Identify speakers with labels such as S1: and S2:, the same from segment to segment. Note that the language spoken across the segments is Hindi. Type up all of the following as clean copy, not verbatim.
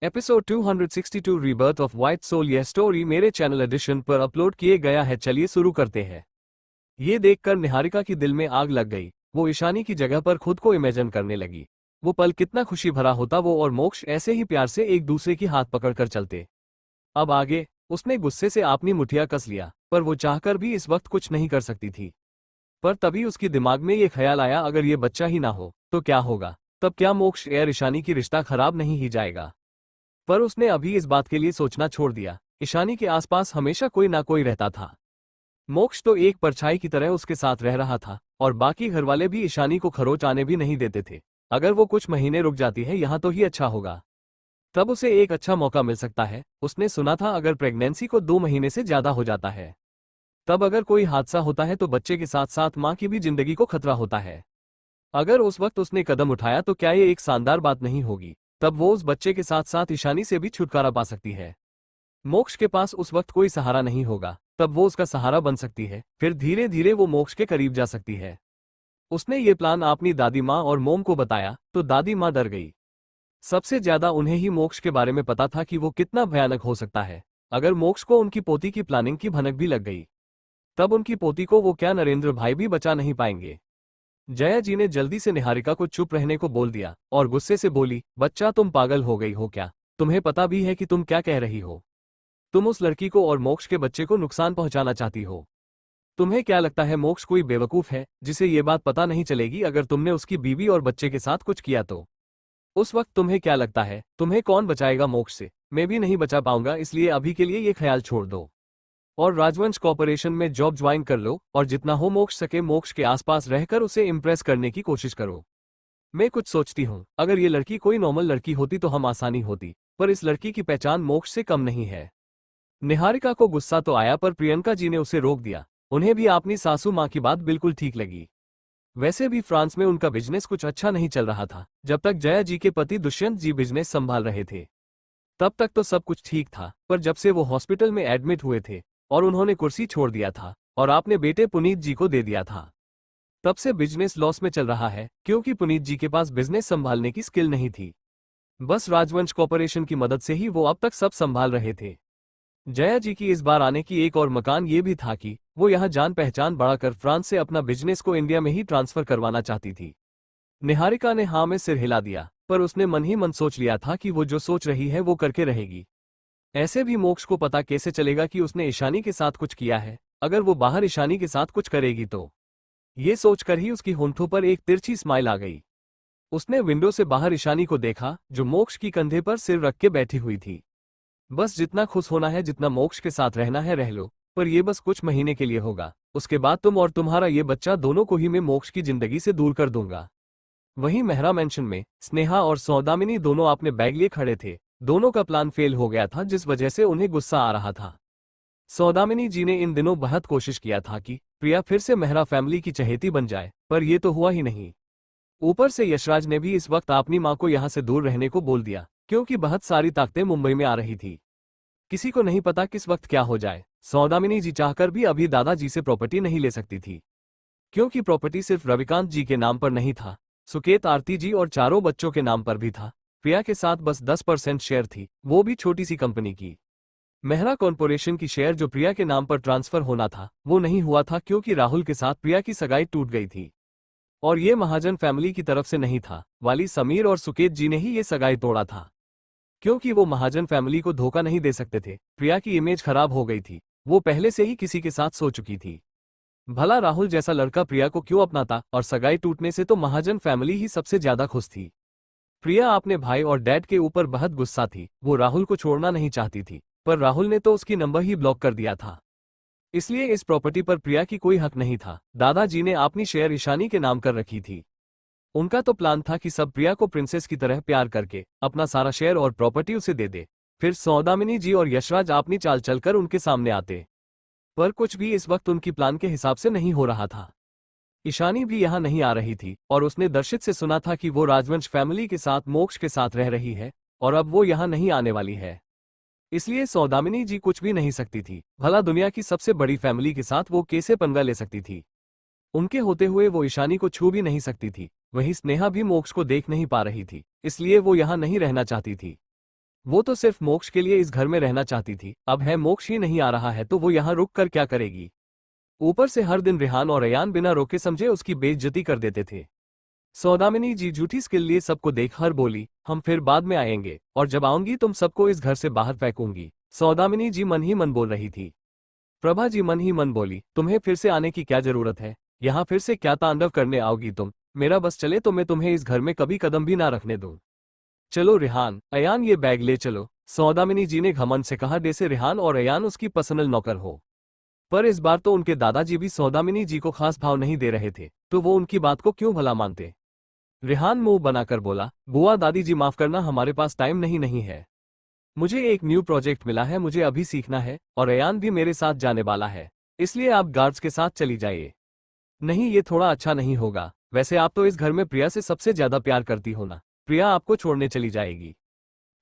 S1: Episode 262 rebirth of white soul. यह स्टोरी मेरे चैनल एडिशन पर अपलोड किए गया है। चलिए शुरू करते हैं। ये देखकर निहारिका की दिल में आग लग गई। वो ईशानी की जगह पर खुद को इमेजिन करने लगी। वो पल कितना खुशी भरा होता, वो और मोक्ष ऐसे ही प्यार से एक दूसरे की हाथ पकड़कर चलते। अब आगे। उसने गुस्से से अपनी मुठिया कस लिया, पर वो चाहकर भी इस वक्त कुछ नहीं कर सकती थी। पर तभी उसकी दिमाग में ये ख्याल आया, अगर ये बच्चा ही ना हो तो क्या होगा? तब क्या मोक्ष और ईशानी की रिश्ता खराब नहीं ही जाएगा? पर उसने अभी इस बात के लिए सोचना छोड़ दिया। ईशानी के आसपास हमेशा कोई ना कोई रहता था। मोक्ष तो एक परछाई की तरह उसके साथ रह रहा था, और बाकी घरवाले भी ईशानी को खरोच आने भी नहीं देते थे। अगर वो कुछ महीने रुक जाती है यहाँ तो ही अच्छा होगा। तब उसे एक अच्छा मौका मिल सकता है। उसने सुना था अगर प्रेगनेंसी को 2 महीने से ज्यादा हो जाता है, तब अगर कोई हादसा होता है तो बच्चे के साथ साथ माँ की भी जिंदगी को खतरा होता है। अगर उस वक्त उसने कदम उठाया तो क्या ये एक शानदार बात नहीं होगी? तब वो उस बच्चे के साथ साथ ईशानी से भी छुटकारा पा सकती है। मोक्ष के पास उस वक्त कोई सहारा नहीं होगा, तब वो उसका सहारा बन सकती है। फिर धीरे धीरे वो मोक्ष के करीब जा सकती है। उसने ये प्लान अपनी दादी माँ और मोम को बताया तो दादी माँ डर गई। सबसे ज्यादा उन्हें ही मोक्ष के बारे में पता था कि वो कितना भयानक हो सकता है। अगर मोक्ष को उनकी पोती की प्लानिंग की भनक भी लग गई, तब उनकी पोती को वो क्या नरेंद्र भाई भी बचा नहीं पाएंगे। जया जी ने जल्दी से निहारिका को चुप रहने को बोल दिया और गुस्से से बोली, बच्चा तुम पागल हो गई हो क्या? तुम्हें पता भी है कि तुम क्या कह रही हो? तुम उस लड़की को और मोक्ष के बच्चे को नुकसान पहुंचाना चाहती हो। तुम्हें क्या लगता है मोक्ष कोई बेवकूफ है जिसे ये बात पता नहीं चलेगी अगर तुमने उसकी बीवी और बच्चे के साथ कुछ किया तो? उस वक्त तुम्हें क्या लगता है तुम्हें कौन बचाएगा मोक्ष से? मैं भी नहीं बचा पाऊंगा, इसलिए अभी के लिए ये ख्याल छोड़ दो और राजवंश कॉर्पोरेशन में जॉब ज्वाइन कर लो, और जितना हो मोक्ष सके मोक्ष के आसपास रहकर उसे इम्प्रेस करने की कोशिश करो। मैं कुछ सोचती हूँ, अगर ये लड़की कोई नॉर्मल लड़की होती तो हम आसानी होती, पर इस लड़की की पहचान मोक्ष से कम नहीं है। निहारिका को गुस्सा तो आया, पर प्रियंका जी ने उसे रोक दिया। उन्हें भी अपनी सासू माँ की बात बिल्कुल ठीक लगी। वैसे भी फ्रांस में उनका बिजनेस कुछ अच्छा नहीं चल रहा था। जब तक जया जी के पति दुष्यंत जी बिजनेस संभाल रहे थे तब तक तो सब कुछ ठीक था, पर जब से वो हॉस्पिटल में एडमिट हुए थे और उन्होंने कुर्सी छोड़ दिया था और आपने बेटे पुनीत जी को दे दिया था, तब से बिजनेस लॉस में चल रहा है, क्योंकि पुनीत जी के पास बिजनेस संभालने की स्किल नहीं थी। बस राजवंश कॉर्पोरेशन की मदद से ही वो अब तक सब संभाल रहे थे। जया जी की इस बार आने की एक और मकान ये भी था कि वो यहाँ जान पहचान बढ़ाकर फ्रांस से अपना बिजनेस को इंडिया में ही ट्रांसफर करवाना चाहती थी। निहारिका ने हाँ में सिर हिला दिया, पर उसने मन ही मन सोच लिया था कि वो जो सोच रही है वो करके रहेगी। ऐसे भी मोक्ष को पता कैसे चलेगा कि उसने ईशानी के साथ कुछ किया है? अगर वो बाहर ईशानी के साथ कुछ करेगी तो? ये सोचकर ही उसकी होंठों पर एक तिरछी स्माइल आ गई। उसने विंडो से बाहर ईशानी को देखा, जो मोक्ष की कंधे पर सिर रख के बैठी हुई थी। बस जितना खुश होना है, जितना मोक्ष के साथ रहना है रह लो, पर ये बस कुछ महीने के लिए होगा। उसके बाद तुम और तुम्हारा ये बच्चा दोनों को ही मैं मोक्ष की जिंदगी से दूर कर दूंगा। वहीं मेहरा मेंशन में स्नेहा और सौदामिनी दोनों अपने बैग लिए खड़े थे। दोनों का प्लान फेल हो गया था, जिस वजह से उन्हें गुस्सा आ रहा था। सौदामिनी जी ने इन दिनों बहुत कोशिश किया था कि प्रिया फिर से मेहरा फैमिली की चहेती बन जाए, पर यह तो हुआ ही नहीं। ऊपर से यशराज ने भी इस वक्त अपनी मां को यहां से दूर रहने को बोल दिया, क्योंकि बहुत सारी ताकतें मुंबई में आ रही थी। किसी को नहीं पता किस वक्त क्या हो जाए। सौदामिनी जी चाहकर भी अभी दादाजी से प्रॉपर्टी नहीं ले सकती थी, क्योंकि प्रॉपर्टी सिर्फ रविकांत जी के नाम पर नहीं था, सुकेत आरती जी और चारों बच्चों के नाम पर भी था। प्रिया के साथ बस 10% शेयर थी, वो भी छोटी सी कंपनी की। मेहरा कॉर्पोरेशन की शेयर जो प्रिया के नाम पर ट्रांसफर होना था वो नहीं हुआ था, क्योंकि राहुल के साथ प्रिया की सगाई टूट गई थी। और ये महाजन फैमिली की तरफ से नहीं था, वाली समीर और सुकेत जी ने ही ये सगाई तोड़ा था, क्योंकि वो महाजन फैमिली को धोखा नहीं दे सकते थे। प्रिया की इमेज खराब हो गई थी, वो पहले से ही किसी के साथ सो चुकी थी। भला राहुल जैसा लड़का प्रिया को क्यों अपनाता? और सगाई टूटने से तो महाजन फैमिली ही सबसे ज्यादा खुश थी। प्रिया अपने भाई और डैड के ऊपर बहुत गुस्सा थी। वो राहुल को छोड़ना नहीं चाहती थी, पर राहुल ने तो उसकी नंबर ही ब्लॉक कर दिया था। इसलिए इस प्रॉपर्टी पर प्रिया की कोई हक नहीं था। दादाजी ने अपनी शेयर ईशानी के नाम कर रखी थी। उनका तो प्लान था कि सब प्रिया को प्रिंसेस की तरह प्यार करके अपना सारा शेयर और प्रॉपर्टी उसे दे दे। फिर सौदामिनी जी और यशराज अपनी चाल चलकर उनके सामने आते। पर कुछ भी इस वक्त उनकी प्लान के हिसाब से नहीं हो रहा था। ईशानी भी यहाँ नहीं आ रही थी, और उसने दर्शित से सुना था कि वो राजवंश फैमिली के साथ मोक्ष के साथ रह रही है, और अब वो यहाँ नहीं आने वाली है। इसलिए सौदामिनी जी कुछ भी नहीं सकती थी। भला दुनिया की सबसे बड़ी फैमिली के साथ वो कैसे पंगा ले सकती थी? उनके होते हुए वो ईशानी को छू भी नहीं सकती थी। वहीं स्नेहा भी मोक्ष को देख नहीं पा रही थी, इसलिए वो यहाँ नहीं रहना चाहती थी। वो तो सिर्फ मोक्ष के लिए इस घर में रहना चाहती थी, अब है मोक्ष ही नहीं आ रहा है तो वो यहाँ रुक कर क्या करेगी। ऊपर से हर दिन रेहान और अयान बिना रोके समझे उसकी बेइज्जती कर देते थे। सौदामिनी जी झूठी स्किल लिए सबको देख हर बोली, हम फिर बाद में आएंगे और जब आऊंगी तुम सबको इस घर से बाहर फेंकूंगी। सौदामिनी जी मन ही मन बोल रही थी। प्रभा जी मन ही मन बोली, तुम्हें फिर से आने की क्या जरूरत है, यहाँ फिर से क्या तांडव करने आओगी तुम, मेरा बस चले तो मैं तुम्हें इस घर में कभी कदम भी ना रखने दूं। चलो रेहान, अयान ये बैग ले चलो, सौदामिनी जी ने घमंड से कहा, जैसे रेहान और अयान उसकी पर्सनल नौकर हो। पर इस बार तो उनके दादाजी भी सौदामिनी जी को खास भाव नहीं दे रहे थे, तो वो उनकी बात को क्यों भला मानते। रेहान मुंह बनाकर बोला, बुआ दादी जी माफ करना, हमारे पास टाइम नहीं है। मुझे एक न्यू प्रोजेक्ट मिला है, मुझे अभी सीखना है और अयान भी मेरे साथ जाने वाला है, इसलिए आप गार्ड्स के साथ चली जाइए। नहीं, ये थोड़ा अच्छा नहीं होगा, वैसे आप तो इस घर में प्रिया से सबसे ज्यादा प्यार करती हो ना, प्रिया आपको छोड़ने चली जाएगी।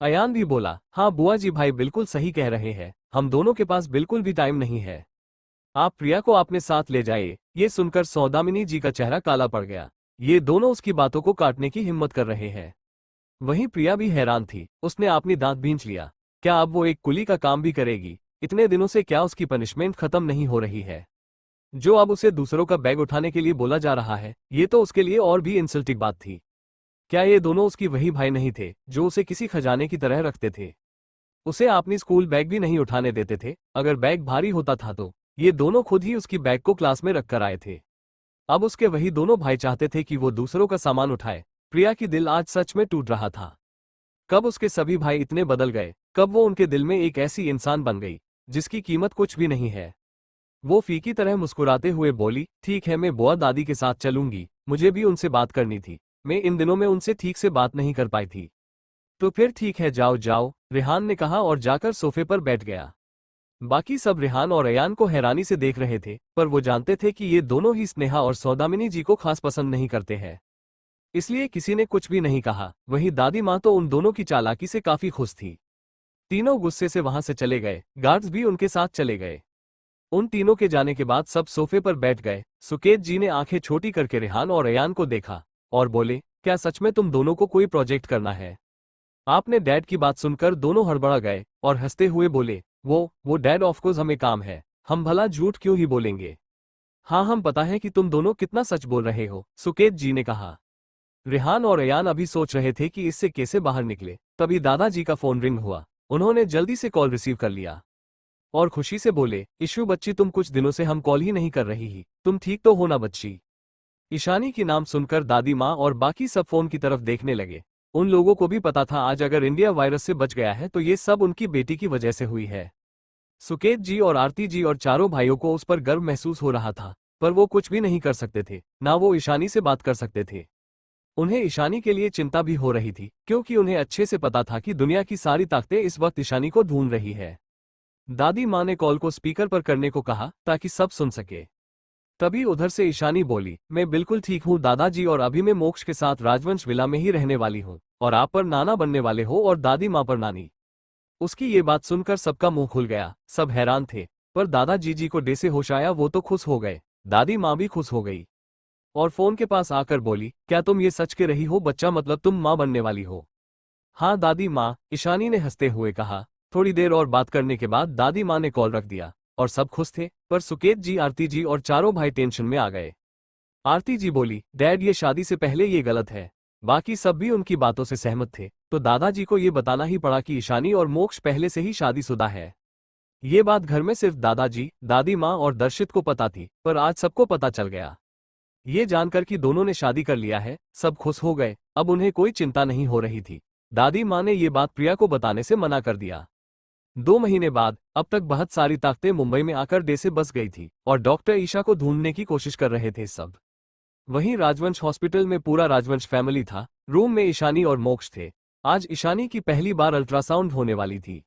S1: अयान भी बोला, हाँ बुआ जी भाई बिल्कुल सही कह रहे हैं, हम दोनों के पास बिल्कुल भी टाइम नहीं है, आप प्रिया को अपने साथ ले जाइए। ये सुनकर सौदामिनी जी का चेहरा काला पड़ गया, ये दोनों उसकी बातों को काटने की हिम्मत कर रहे हैं। वहीं प्रिया भी हैरान थी, उसने अपनी दांत भींच लिया, क्या अब वो एक कुली का काम भी करेगी, इतने दिनों से क्या उसकी पनिशमेंट खत्म नहीं हो रही है, जो अब उसे दूसरों का बैग उठाने के लिए बोला जा रहा है, ये तो उसके लिए और भी इंसल्टिंग बात थी। क्या ये दोनों उसकी वही भाई नहीं थे जो उसे किसी खजाने की तरह रखते थे, उसे अपनी स्कूल बैग भी नहीं उठाने देते थे, अगर बैग भारी होता था तो ये दोनों खुद ही उसकी बैग को क्लास में रखकर आए थे। अब उसके वही दोनों भाई चाहते थे कि वो दूसरों का सामान उठाए। प्रिया की दिल आज सच में टूट रहा था। कब उसके सभी भाई इतने बदल गए, कब वो उनके दिल में एक ऐसी इंसान बन गई जिसकी कीमत कुछ भी नहीं है। वो फीकी तरह मुस्कुराते हुए बोली, ठीक है मैं बुआ दादी के साथ चलूंगी, मुझे भी उनसे बात करनी थी, मैं इन दिनों में उनसे ठीक से बात नहीं कर पाई थी। तो फिर ठीक है जाओ जाओ, रेहान ने कहा और जाकर सोफे पर बैठ गया। बाकी सब रेहान और अयान को हैरानी से देख रहे थे, पर वो जानते थे कि ये दोनों ही स्नेहा और सौदामिनी जी को खास पसंद नहीं करते हैं, इसलिए किसी ने कुछ भी नहीं कहा। वहीं दादी माँ तो उन दोनों की चालाकी से काफी खुश थी। तीनों गुस्से से वहां से चले गए, गार्ड्स भी उनके साथ चले गए। उन तीनों के जाने के बाद सब सोफे पर बैठ गए। सुकेत जी ने आंखें छोटी करके रेहान और अयान को देखा और बोले, क्या सच में तुम दोनों को कोई प्रोजेक्ट करना है। आपने डैड की बात सुनकर दोनों हड़बड़ा गए और हंसते हुए बोले, वो डैड ऑफकोर्स हमें काम है, हम भला झूठ क्यों ही बोलेंगे। हाँ हम पता है कि तुम दोनों कितना सच बोल रहे हो, सुकेत जी ने कहा। रेहान और अयान अभी सोच रहे थे कि इससे कैसे बाहर निकले, तभी दादाजी का फोन रिंग हुआ। उन्होंने जल्दी से कॉल रिसीव कर लिया और खुशी से बोले, इशू बच्ची तुम कुछ दिनों से हम कॉल ही नहीं कर रही ही, तुम ठीक तो हो ना बच्ची। ईशानी की नाम सुनकर दादी माँ और बाकी सब फोन की तरफ देखने लगे। उन लोगों को भी पता था आज अगर इंडिया वायरस से बच गया है तो ये सब उनकी बेटी की वजह से हुई है। सुकेत जी और आरती जी और चारों भाइयों को उस पर गर्व महसूस हो रहा था, पर वो कुछ भी नहीं कर सकते थे, ना वो ईशानी से बात कर सकते थे। उन्हें ईशानी के लिए चिंता भी हो रही थी, क्योंकि उन्हें अच्छे से पता था कि दुनिया की सारी ताकतें इस वक्त ईशानी को ढूंढ रही है। दादी माँ ने कॉल को स्पीकर पर करने को कहा ताकि सब सुन सके। तभी उधर से ईशानी बोली, मैं बिल्कुल ठीक हूँ दादाजी, और अभी मैं मोक्ष के साथ राजवंश विला में ही रहने वाली हूँ, और आप पर नाना बनने वाले हो और दादी माँ पर नानी। उसकी ये बात सुनकर सबका मुंह खुल गया, सब हैरान थे, पर दादाजी जी को जैसे होश आया वो तो खुश हो गए, दादी माँ भी खुश हो गई और फोन के पास आकर बोली, क्या तुम ये सच कह रही हो बच्चा, मतलब तुम माँ बनने वाली हो। हाँ दादी माँ, ईशानी ने हंसते हुए कहा। थोड़ी देर और बात करने के बाद दादी माँ ने कॉल रख दिया और सब खुश थे, पर सुकेत जी, आरती जी और चारों भाई टेंशन में आ गए। आरती जी बोली, डैड ये शादी से पहले ये गलत है। बाकी सब भी उनकी बातों से सहमत थे, तो दादाजी को ये बताना ही पड़ा कि ईशानी और मोक्ष पहले से ही शादीशुदा है। ये बात घर में सिर्फ दादाजी, दादी माँ और दर्शित को पता थी, पर आज सबको पता चल गया। ये जानकर कि दोनों ने शादी कर लिया है, सब खुश हो गए, अब उन्हें कोई चिंता नहीं हो रही थी। दादी माँ ने ये बात प्रिया को बताने से मना कर दिया। 2 महीने बाद अब तक बहुत सारी ताकतें मुंबई में आकर डेसे बस गई थी और डॉक्टर ईशा को ढूंढने की कोशिश कर रहे थे सब। वहीं राजवंश हॉस्पिटल में पूरा राजवंश फैमिली था। रूम में ईशानी और मोक्ष थे। आज ईशानी की पहली बार अल्ट्रासाउंड होने वाली थी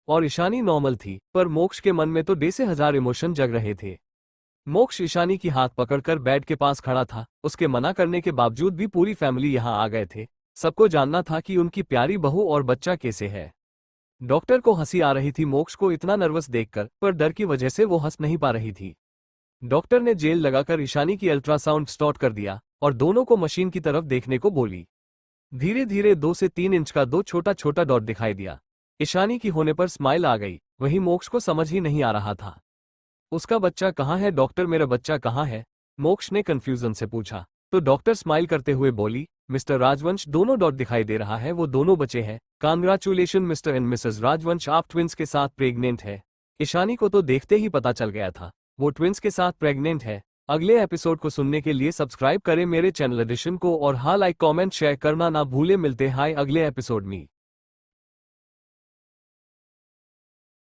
S1: और ईशानी नॉर्मल थी, पर मोक्ष के मन में तो डेसे हजार इमोशन जग रहे थे। मोक्ष ईशानी की हाथ पकड़कर बेड के पास खड़ा था, उसके मना करने के बावजूद भी पूरी फैमिली यहां आ गए थे। सबको जानना था कि उनकी प्यारी बहू और बच्चा कैसे है। डॉक्टर को हंसी आ रही थी मोक्ष को इतना नर्वस देखकर, पर डर की वजह से वो हंस नहीं पा रही थी। डॉक्टर ने जेल लगाकर ईशानी की अल्ट्रासाउंड स्टार्ट कर दिया और दोनों को मशीन की तरफ देखने को बोली। धीरे धीरे 2 से 3 इंच का 2 छोटा छोटा डॉट दिखाई दिया। ईशानी की होने पर स्माइल आ गई, वहीं मोक्ष को समझ ही नहीं आ रहा था। उसका बच्चा कहाँ है डॉक्टर, मेरा बच्चा कहाँ है? मोक्ष ने कंफ्यूजन से पूछा। तो डॉक्टर स्माइल करते हुए बोली, मिस्टर राजवंश, दोनों डॉट दिखाई दे रहा है, वो दोनों बच्चे हैं। कांग्रेचुलेशन मिस्टर एंड मिसेस राजवंश, आप ट्विंस के साथ प्रेग्नेंट है। ईशानी को तो देखते ही पता चल गया था, वो ट्विंस के साथ प्रेग्नेंट है। अगले एपिसोड को सुनने के लिए सब्सक्राइब करें मेरे चैनल एडिशन को और हाँ, लाइक कमेंट शेयर करना ना भूले। मिलते हैं अगले एपिसोड में।